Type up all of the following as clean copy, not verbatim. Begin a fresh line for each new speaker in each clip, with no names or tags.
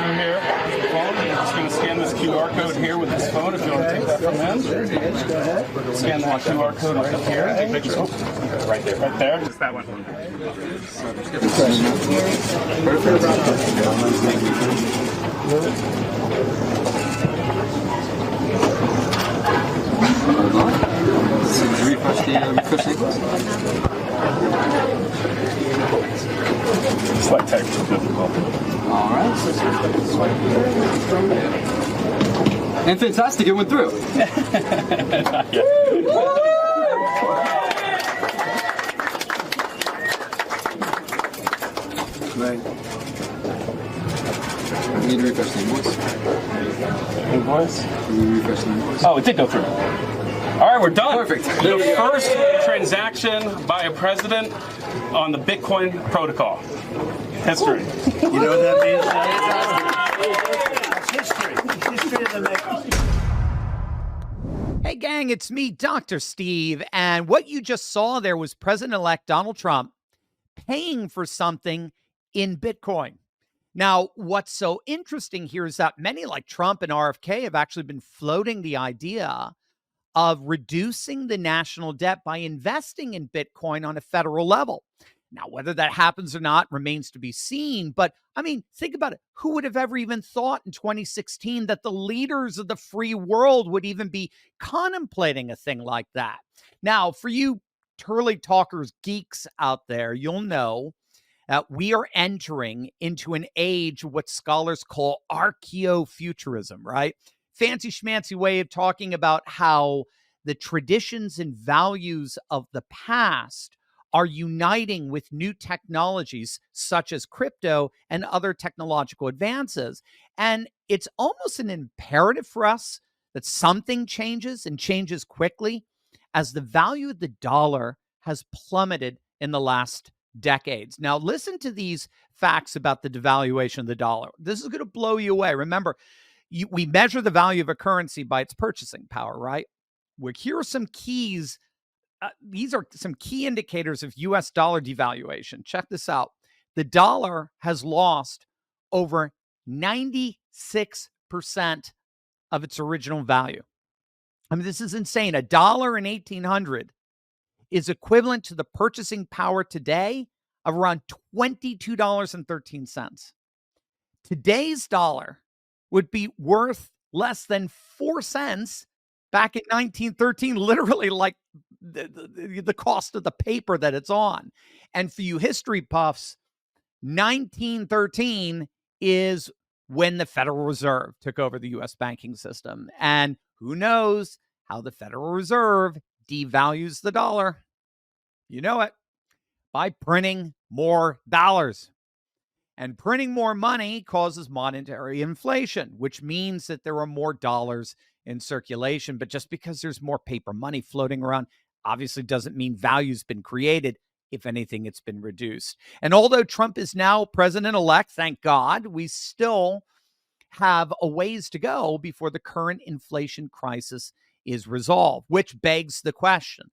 through here with the phone. I'm just going to scan this QR code here with this phone if you want to take that from him. Scan that QR code right up here. Take a picture. Oh, right there. Right there. Just that one. It's like technical difficulty.
All right. And fantastic, it went through. Right. I need to refresh the invoice.
Invoice?
Refresh the invoice.
Oh, it did go through. All right, we're done.
Perfect.
The first transaction by a president on the Bitcoin protocol. History.
You know what that means? It's history. It's history of the making.
Hey, gang, it's me, Dr. Steve. And what you just saw there was President-elect Donald Trump paying for something in Bitcoin. Now, what's so interesting here is that many like Trump and RFK have actually been floating the idea of reducing the national debt by investing in Bitcoin on a federal level. Now, whether that happens or not remains to be seen. But I mean, think about it. Who would have ever even thought in 2016 that the leaders of the free world would even be contemplating a thing like that? Now, for you Turley talkers, geeks out there, you'll know that we are entering into an age of what scholars call archaeofuturism, right? Fancy schmancy way of talking about how the traditions and values of the past are uniting with new technologies such as crypto and other technological advances. And it's almost an imperative for us that something changes and changes quickly, as the value of the dollar has plummeted in the last decades. Now, listen to these facts about the devaluation of the dollar. This is going to blow you away. Remember, we measure the value of a currency by its purchasing power, right? Well, here are some keys. These are some key indicators of U.S. dollar devaluation. Check this out. The dollar has lost over 96% of its original value. I mean, this is insane. $1 in 1800 is equivalent to the purchasing power today of around $22.13. Today's dollar would be worth less than 4 cents back in 1913, literally like the cost of the paper that it's on. And for you history buffs, 1913 is when the Federal Reserve took over the U.S. banking system. And who knows how the Federal Reserve devalues the dollar? You know it, by printing more dollars. And printing more money causes monetary inflation, which means that there are more dollars in circulation. But just because there's more paper money floating around obviously doesn't mean value's been created. If anything, it's been reduced. And although Trump is now president-elect, thank God, we still have a ways to go before the current inflation crisis is resolved, which begs the question,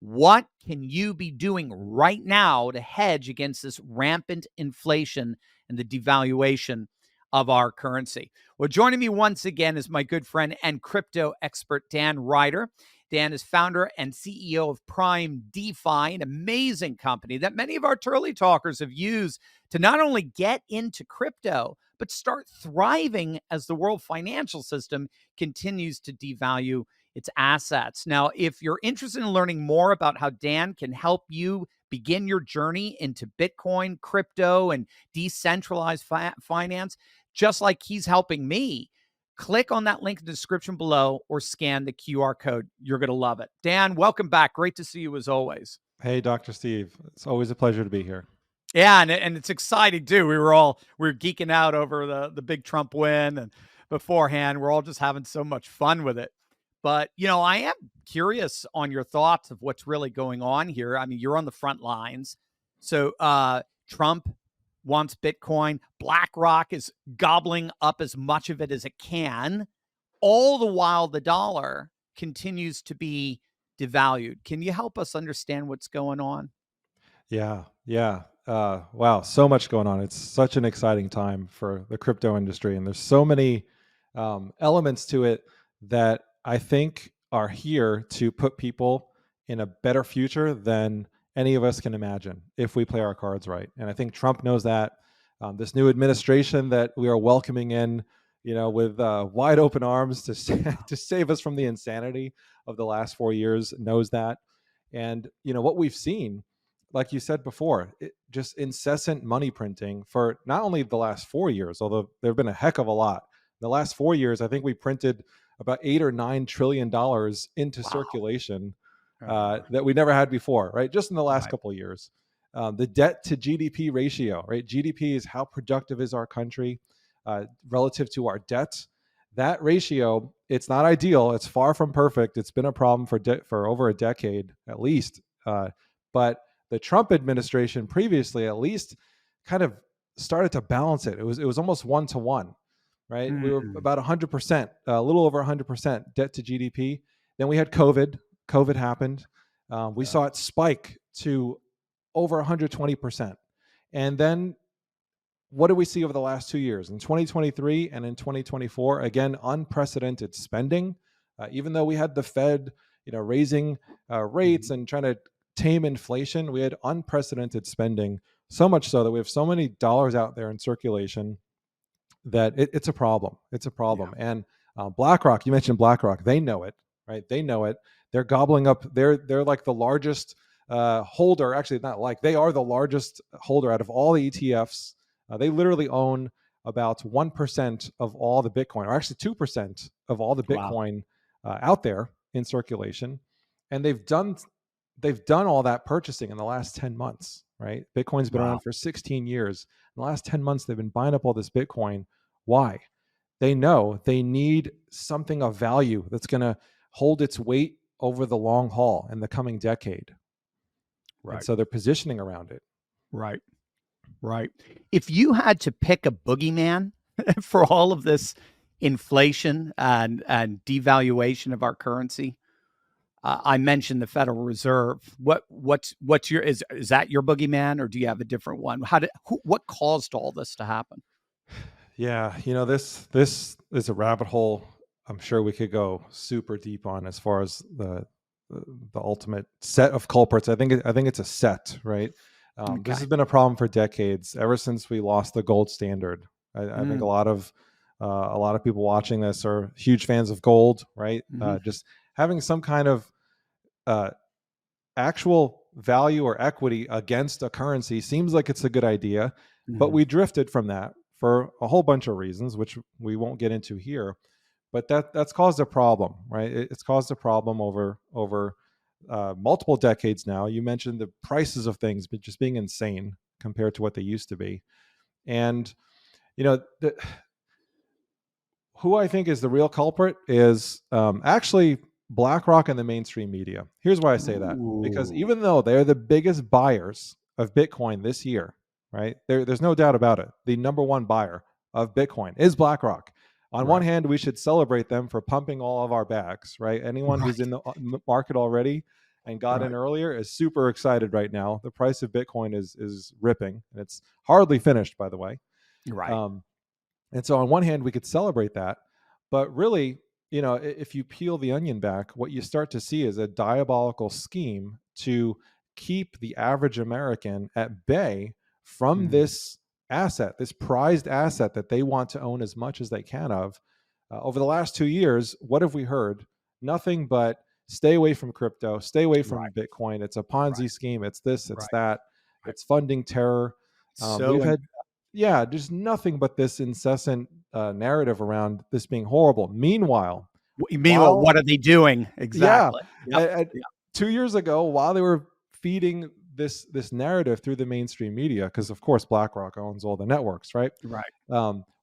what can you be doing right now to hedge against this rampant inflation and the devaluation of our currency? Well, joining me once again is my good friend and crypto expert, Dan Ryder. Dan is founder and CEO of Prime DeFi, an amazing company that many of our Turley talkers have used to not only get into crypto, but start thriving as the world financial system continues to devalue its assets. Now, if you're interested in learning more about how Dan can help you begin your journey into Bitcoin, crypto, and decentralized finance, just like he's helping me, click on that link in the description below or scan the QR code. You're going to love it. Dan, welcome back. Great to see you as always.
Hey, Dr. Steve. It's always a pleasure to be here.
Yeah, and it's exciting too. We were geeking out over the big Trump win, and beforehand, we're all just having so much fun with it. But, you know, I am curious on your thoughts of what's really going on here. I mean, you're on the front lines. So Trump wants Bitcoin. BlackRock is gobbling up as much of it as it can. All the while, the dollar continues to be devalued. Can you help us understand what's going on?
Yeah. Wow, so much going on. It's such an exciting time for the crypto industry, and there's so many elements to it that I think are here to put people in a better future than any of us can imagine if we play our cards right. And I think Trump knows that. This new administration that we are welcoming in, with wide open arms to to save us from the insanity of the last 4 years, knows that. And what we've seen, like you said before, just incessant money printing for not only the last 4 years, although there have been a heck of a lot. The last 4 years, I think we printed about $8 or $9 trillion into circulation that we never had before, right? Just in the last couple of years. The debt to GDP ratio, right? GDP is how productive is our country relative to our debt. That ratio, it's not ideal. It's far from perfect. It's been a problem for over a decade at least. But the Trump administration previously at least kind of started to balance it. It was almost 1-to-1, right? We were about 100%, a little over 100% debt to GDP. Then we had COVID. COVID happened. We saw it spike to over 120%. And then what do we see over the last 2 years? In 2023 and in 2024, again, unprecedented spending. Even though we had the Fed, raising rates and trying to tame inflation, we had unprecedented spending, so much so that we have so many dollars out there in circulation that it's a problem. It's a problem. Yeah. And BlackRock, you mentioned BlackRock, they know it, right? They know it. They're gobbling up. They're like the largest holder. Actually, not like, they are the largest holder out of all the ETFs. They literally own about 1% of all the Bitcoin, or actually 2% of all the Bitcoin out there in circulation. And they've done all that purchasing in the last 10 months, right? Bitcoin's been around for 16 years. In the last 10 months, they've been buying up all this Bitcoin. Why? They know they need something of value that's going to hold its weight over the long haul in the coming decade. Right. And so they're positioning around it.
Right. Right. If you had to pick a boogeyman for all of this inflation and devaluation of our currency, I mentioned the Federal Reserve. What's your is that your boogeyman, or do you have a different one? What caused all this to happen?
Yeah, this is a rabbit hole I'm sure we could go super deep on as far as the ultimate set of culprits. I think it's a set, right? This has been a problem for decades, ever since we lost the gold standard. I think a lot of people watching this are huge fans of gold, right? Just having some kind of actual value or equity against a currency seems like it's a good idea, but we drifted from that for a whole bunch of reasons, which we won't get into here. But that's caused a problem, right? It's caused a problem over multiple decades now. You mentioned the prices of things just being insane compared to what they used to be. And, who I think is the real culprit is actually BlackRock and the mainstream media. Here's why I say that. Because even though they're the biggest buyers of Bitcoin this year, right? There's no doubt about it. The number one buyer of Bitcoin is BlackRock. On one hand, we should celebrate them for pumping all of our bags, right? Anyone who's in the market already and got in earlier is super excited right now. The price of Bitcoin is ripping, and it's hardly finished, by the way.
Right.
And so on one hand, we could celebrate that, but really, if you peel the onion back, what you start to see is a diabolical scheme to keep the average American at bay from this asset, this prized asset that they want to own as much as they can of. Over the last 2 years, what have we heard? Nothing but stay away from crypto, stay away from Bitcoin. It's a Ponzi scheme. It's this, it's that. It's funding terror. We've had, just nothing but this incessant narrative around this being horrible. Meanwhile,
what are they doing exactly?
Yeah. 2 years ago, while they were feeding this narrative through the mainstream media, because of course BlackRock owns all the networks, right?
Right.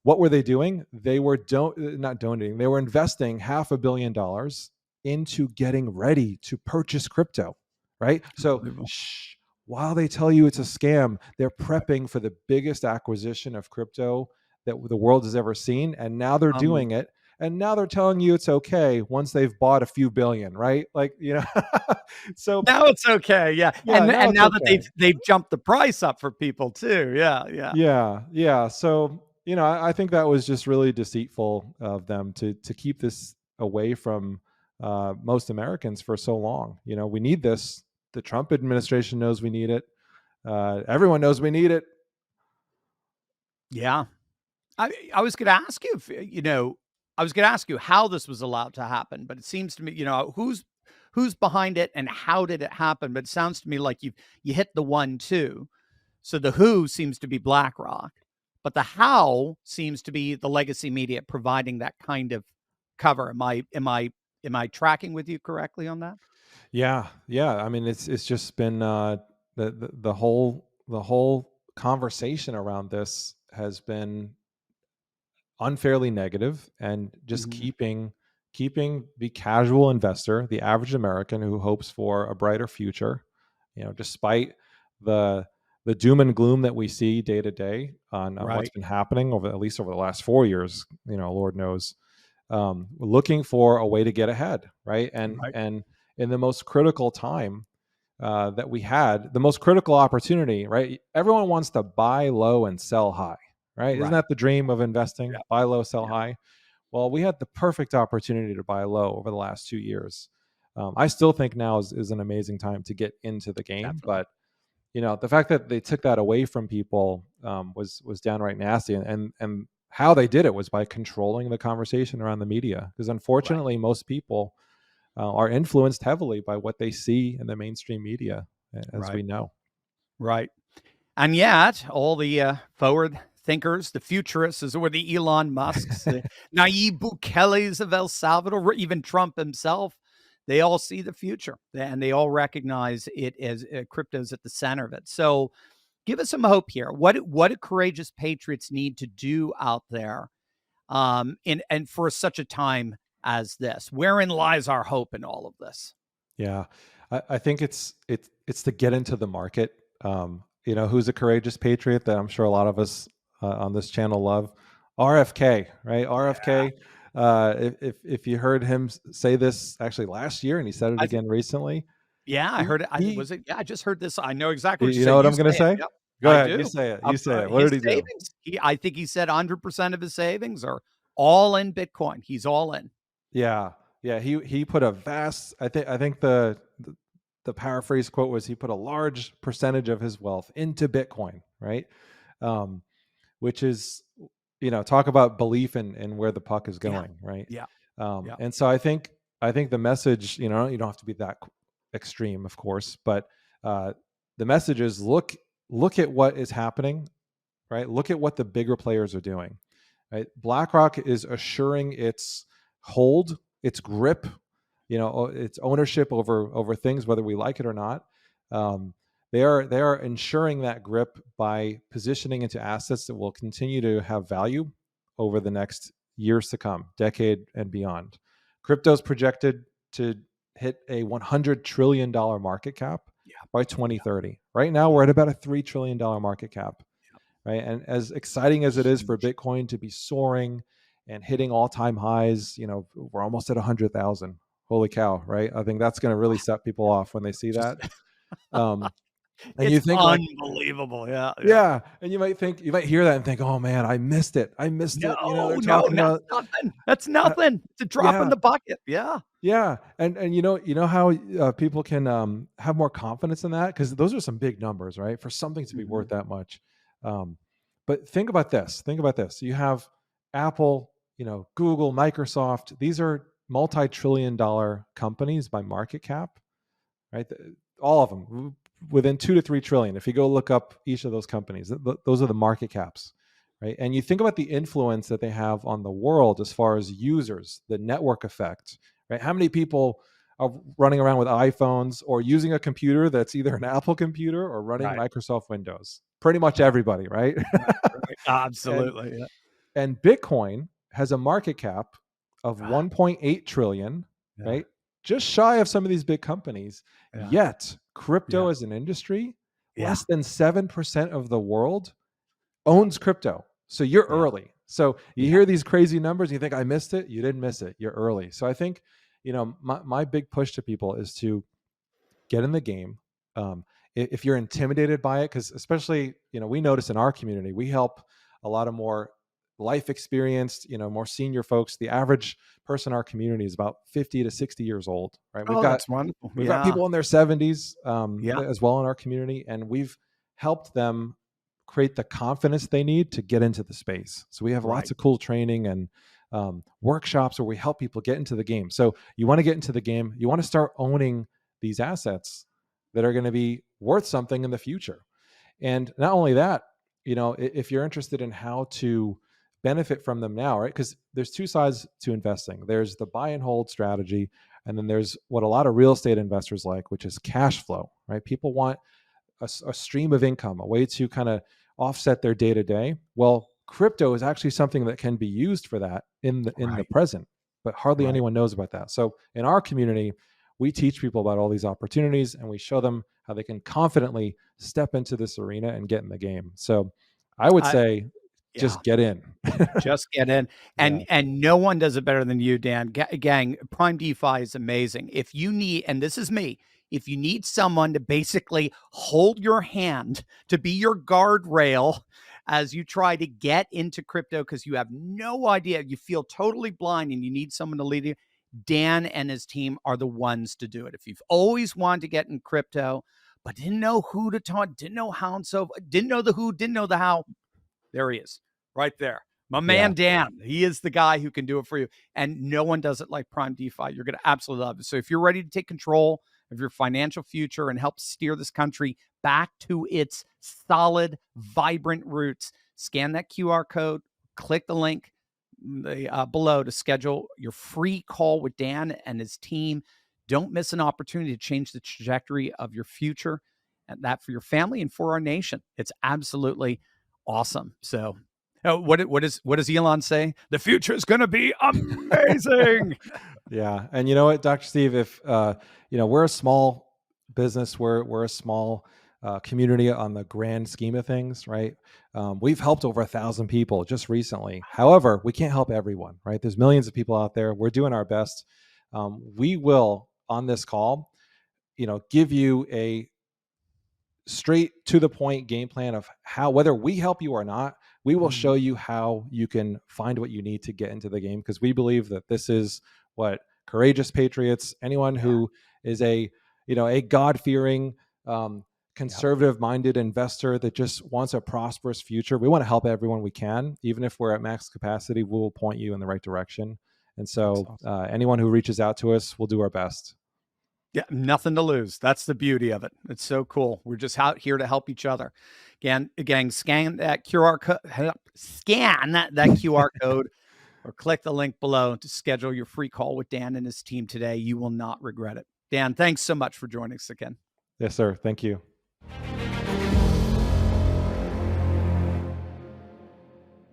What were they doing? They were not donating. They were investing $500 million into getting ready to purchase crypto, right? So while they tell you it's a scam, they're prepping for the biggest acquisition of crypto that the world has ever seen, and now they're doing it and now they're telling you it's okay once they've bought a few billion, right? Like, so
Now it's okay. Yeah.
yeah, now
And
it's
now that
okay.
they've jumped the price up for people too. Yeah. Yeah.
Yeah. So, I think that was just really deceitful of them to keep this away from most Americans for so long. We need this. The Trump administration knows we need it. Everyone knows we need it.
Yeah. I was going to ask you if, I was going to ask you how this was allowed to happen, but it seems to me, who's behind it and how did it happen? But it sounds to me like you hit the 1-2. So the who seems to be BlackRock, but the how seems to be the legacy media providing that kind of cover. Am I tracking with you correctly on that?
Yeah. I mean, it's just been the whole conversation around this has been unfairly negative, and just
Mhm.
keeping the casual investor, the average American who hopes for a brighter future, despite the doom and gloom that we see day to day on what's
Right.
been happening at least over the last 4 years, Lord knows, looking for a way to get ahead, right?
Right.
And in the most critical time that we had, the most critical opportunity, right? Everyone wants to buy low and sell high, right? Isn't
Right.
that the dream of investing?
Yeah.
Buy low, sell
Yeah.
high. Well, we had the perfect opportunity to buy low over the last 2 years. I still think now is an amazing time to get into the game,
Definitely.
but the fact that they took that away from people was downright nasty, and how they did it was by controlling the conversation around the media, because
Right.
unfortunately most people are influenced heavily by what they see in the mainstream media, as
Right.
we know.
Right. And yet, all the forward thinkers, the futurists, or the Elon Musks, the Nayib Bukele's of El Salvador, or even Trump himself, they all see the future and they all recognize it as crypto's at the center of it. So, give us some hope here. What do courageous patriots need to do out there, and for such a time as this? Wherein lies our hope in all of this?
Yeah, I think it's to get into the market. Who's a courageous patriot that I'm sure a lot of us on this channel love? RFK, right? RFK. If you heard him say this actually last year, and he said it
I think.
again recently,
Yeah, I
he
heard it.
he
Was it? Yeah, I just heard this. I know exactly what you
you
say.
know what
You
I'm going to
say it.
say?
Yep,
Go
I
ahead, you
do.
say it. You say it. What
His
did he do?
savings. I think he said 100% of his savings are all in Bitcoin. He's all in.
Yeah, yeah. He put a vast. I think the paraphrase quote was he put a large percentage of his wealth into Bitcoin, right? Um, which is, talk about belief in where the puck is
Yeah,
going, right?
yeah, yeah.
And so I think the message, you don't have to be that extreme, of course, but the message is look at what is happening, right? Look at what the bigger players are doing, right? BlackRock is assuring its hold, its grip, its ownership over things, whether we like it or not. Um, they are ensuring that grip by positioning into assets that will continue to have value over the next years to come, decade and beyond. Crypto is projected to hit a $100 trillion market cap
Yeah,
by 2030. Right now, we're at about a $3 trillion market cap, right? And as exciting as it is for
huge.
Bitcoin to be soaring and hitting all-time highs, we're almost at 100,000. Holy cow, right? I think that's going to really set people off when they see
Just
that. Um, and
it's
you think like,
unbelievable. Yeah, yeah.
yeah, and you might hear that and think, oh man, I missed it. I missed
No,
it. They're
no,
talking
that's
about,
nothing. That's
uh,
nothing. It's a drop in
yeah,
the bucket. Yeah.
yeah, and you know how people can have more confidence in that, because those are some big numbers, right? For something to be worth
Mhm.
that much. Um, but think about this. Think about this. You have Apple, Google, Microsoft. These are multi-trillion-dollar companies by market cap, right? All of them within 2 to 3 trillion. If you go look up each of those companies, those are the market caps, right? And you think about the influence that they have on the world as far as users, the network effect, right? How many people are running around with iPhones or using a computer that's either an Apple computer or running
Right.
Microsoft Windows? Pretty much everybody, right?
Right. Right.
and
Absolutely. Yeah.
and Bitcoin has a market cap of
Ah,
1.8 trillion,
yeah.
right? Just shy of some of these big companies.
Yeah.
Yet, crypto
Yeah.
as an industry,
Yeah.
less than 7% of the world owns crypto. So you're early. So you hear these crazy numbers and you think, I missed it. You didn't miss it. You're early. So I think, my big push to people is to get in the game. If you're intimidated by it, because especially, we notice in our community, we help a lot of more life experienced, more senior folks. The average person in our community is about 50 to 60 years old, right?
That's wonderful.
We've got people in their 70s
Yeah.
as well in our community, and we've helped them create the confidence they need to get into the space. So we have lots of cool training and workshops where we help people get into the game. So you want to get into the game, you want to start owning these assets that are going to be worth something in the future. And not only that, if you're interested in how to benefit from them now, right? Because there's two sides to investing. There's the buy and hold strategy, and then there's what a lot of real estate investors like, which is cash flow, right? People want a stream of income, a way to kind of offset their day to day. Well, crypto is actually something that can be used for that in the present, but hardly anyone knows about that. So in our community, we teach people about all these opportunities, and we show them how they can confidently step into this arena and get in the game. So I would say just get in.
Just get in. And no one does it better than you, Dan. Gang, Prime DeFi is amazing. If you need, and this is me, if you need someone to basically hold your hand, to be your guardrail as you try to get into crypto because you have no idea, you feel totally blind and you need someone to lead you, Dan and his team are the ones to do it. If you've always wanted to get in crypto, but didn't know who to talk, didn't know how, and so didn't know the who, didn't know the how, there he is, right there. My man, Dan, he is the guy who can do it for you. And no one does it like Prime DeFi. You're going to absolutely love it. So if you're ready to take control of your financial future and help steer this country back to its solid, vibrant roots, scan that QR code, click the link below to schedule your free call with Dan and his team. Don't miss an opportunity to change the trajectory of your future, and that for your family and for our nation. It's absolutely awesome. So what does Elon say? The future is going to be amazing.
Yeah. And you know what, Dr. Steve, if, we're a small business, we're a small community on the grand scheme of things, right? We've helped over 1,000 people just recently. However, we can't help everyone, right? There's millions of people out there. We're doing our best. We will, on this call, give you a straight to the point game plan of how, whether we help you or not, we will show you how you can find what you need to get into the game, because we believe that this is what courageous patriots, anyone who is a God-fearing, conservative-minded investor that just wants a prosperous future. We want to help everyone we can. Even if we're at max capacity, we'll point you in the right direction. And so anyone who reaches out to us, we'll do our best.
Yeah, nothing to lose. That's the beauty of it. It's so cool. We're just out here to help each other. Again, scan that QR code, that QR code, or click the link below to schedule your free call with Dan and his team today. You will not regret it. Dan, thanks so much for joining us again.
Yes, sir. Thank you.